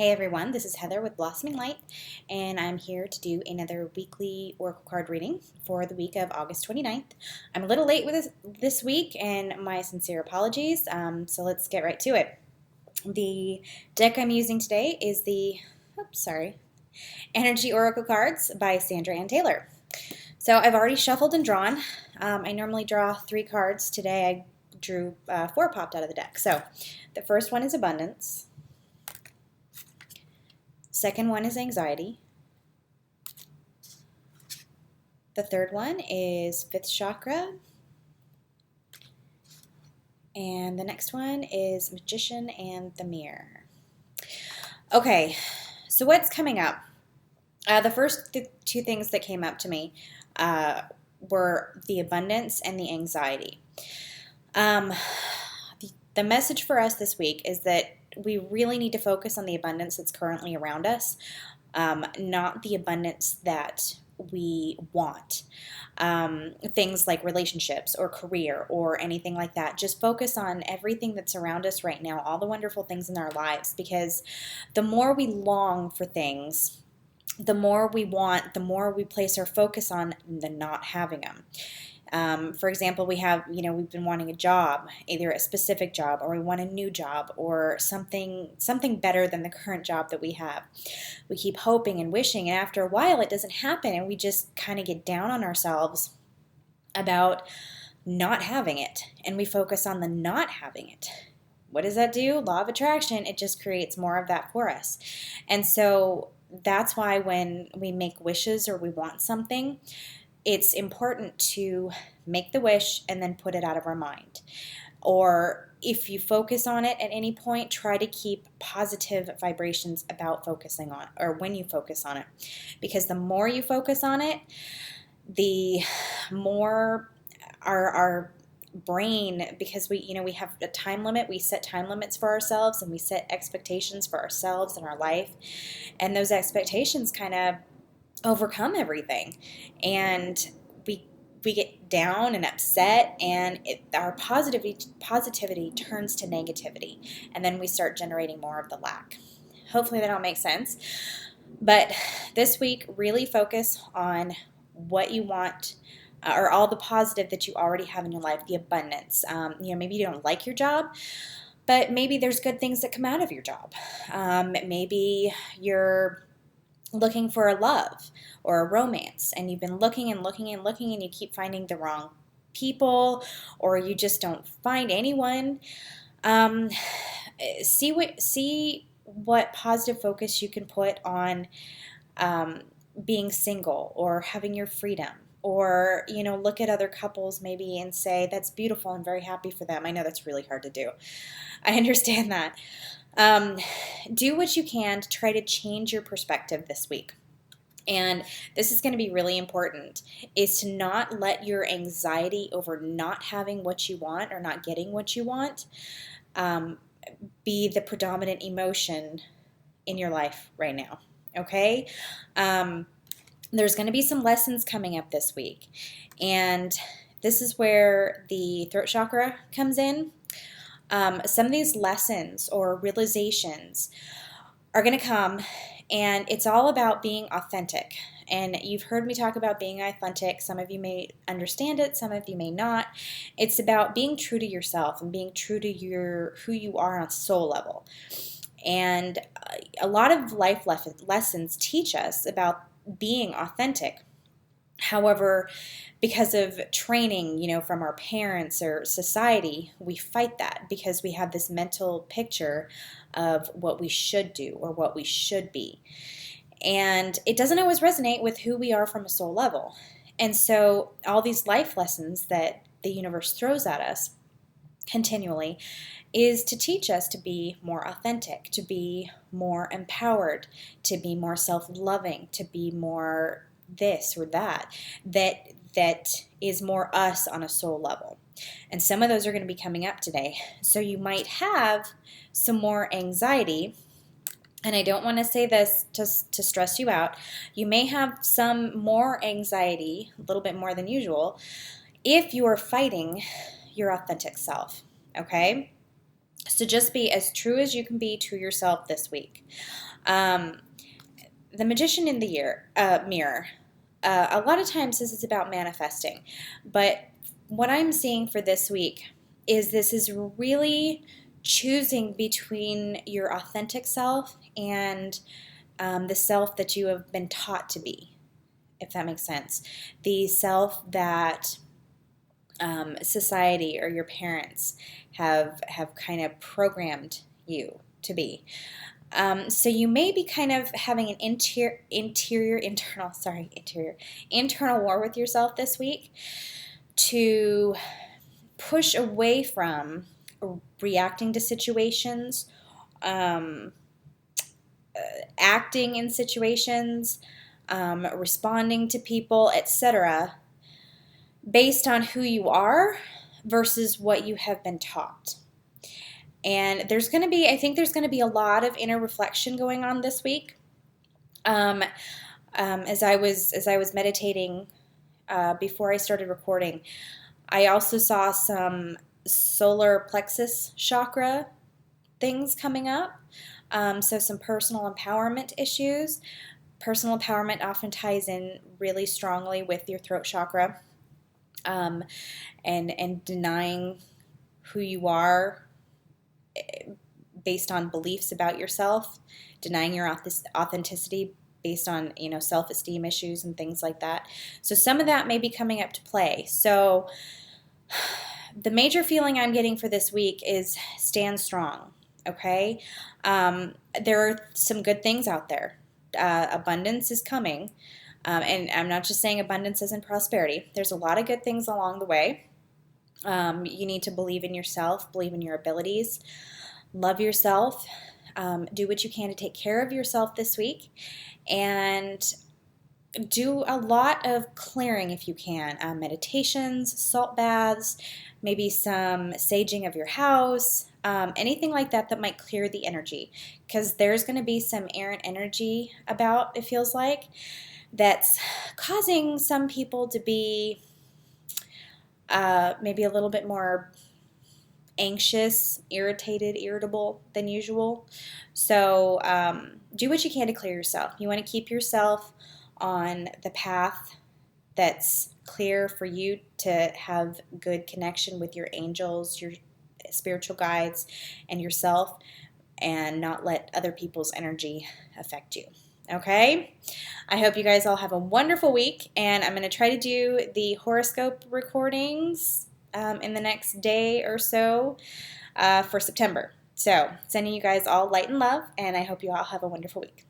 Hey everyone, this is Heather with Blossoming Light, and I'm here to do another weekly Oracle card reading for the week of August 29th. I'm a little late with this week, and my sincere apologies, so let's get right to it. The deck I'm using today is the, Energy Oracle cards by Sandra Ann Taylor. So I've already shuffled and drawn. I normally draw 3 cards. Today I drew 4 popped out of the deck. So the first one is Abundance. Second one is Anxiety. The third one is 5th chakra. And the next one is Magician and the Mirror. Okay, so what's coming up? The first 2 things that came up to me were the abundance and the anxiety. The message for us this week is that we really need to focus on the abundance that's currently around us, not the abundance that we want. Things like relationships or career or anything like that. Just focus on everything that's around us right now, all the wonderful things in our lives, because the more we long for things, the more we want, the more we place our focus on the not having them. For example, we've been wanting a job, either a specific job, or we want a new job, or something better than the current job that we have. We keep hoping and wishing, and after a while it doesn't happen, and we just kind of get down on ourselves about not having it, and we focus on the not having it. What does that do? Law of attraction, it just creates more of that for us. And so that's why when we make wishes or we want something, it's important to make the wish and then put it out of our mind. Or if you focus on it at any point, try to keep positive vibrations about focusing on, or when you focus on it. Because the more you focus on it, the more our brain, because we have a time limit, we set time limits for ourselves, and we set expectations for ourselves and our life. And those expectations kind of overcome everything, and we get down and upset, and our positivity turns to negativity, and then we start generating more of the lack. Hopefully that all makes sense. But this week, really focus on what you want, or all the positive that you already have in your life, the abundance. Maybe you don't like your job, but maybe there's good things that come out of your job. Maybe you're looking for a love or a romance, and you've been looking and looking and looking, and you keep finding the wrong people, or you just don't find anyone. See what positive focus you can put on being single or having your freedom, or look at other couples maybe and say, that's beautiful, I'm very happy for them. I know that's really hard to do. I understand that. Do what you can to try to change your perspective this week. And this is going to be really important, is to not let your anxiety over not having what you want or not getting what you want be the predominant emotion in your life right now. Okay? There's going to be some lessons coming up this week. And this is where the throat chakra comes in. Some of these lessons or realizations are going to come, and it's all about being authentic. And you've heard me talk about being authentic. Some of you may understand it, some of you may not. It's about being true to yourself and being true to who you are on a soul level. And a lot of life lessons teach us about being authentic. However, because of training, from our parents or society, we fight that because we have this mental picture of what we should do or what we should be. And it doesn't always resonate with who we are from a soul level. And so all these life lessons that the universe throws at us continually is to teach us to be more authentic, to be more empowered, to be more self-loving, to be more this or that is more us on a soul level. And some of those are going to be coming up today. So you might have some more anxiety, and I don't want to say this to stress you out. You may have some more anxiety, a little bit more than usual, if you are fighting your authentic self, okay? So just be as true as you can be to yourself this week. The Magician in the Mirror. A lot of times this is about manifesting, but what I'm seeing for this week is this is really choosing between your authentic self and the self that you have been taught to be, if that makes sense. The self that society or your parents have internal war with yourself this week to push away from reacting to situations, acting in situations, responding to people, etc., based on who you are versus what you have been taught. And I think there's going to be a lot of inner reflection going on this week. As I was meditating before I started recording, I also saw some solar plexus chakra things coming up. So some personal empowerment issues. Personal empowerment often ties in really strongly with your throat chakra, and denying who you are based on beliefs about yourself, denying your authenticity based on self-esteem issues and things like that. So some of that may be coming up to play. So the major feeling I'm getting for this week is stand strong. Okay, there are some good things out there. Abundance is coming, and I'm not just saying abundance isn't prosperity. There's a lot of good things along the way. You need to believe in yourself, believe in your abilities, love yourself, do what you can to take care of yourself this week, and do a lot of clearing if you can. Meditations, salt baths, maybe some saging of your house, anything like that that might clear the energy, because there's going to be some errant energy about, it feels like, that's causing some people to be maybe a little bit more anxious, irritated, irritable than usual. So do what you can to clear yourself. You want to keep yourself on the path that's clear for you to have good connection with your angels, your spiritual guides, and yourself, and not let other people's energy affect you. Okay? I hope you guys all have a wonderful week, and I'm going to try to do the horoscope recordings in the next day or so for September. So, sending you guys all light and love, and I hope you all have a wonderful week.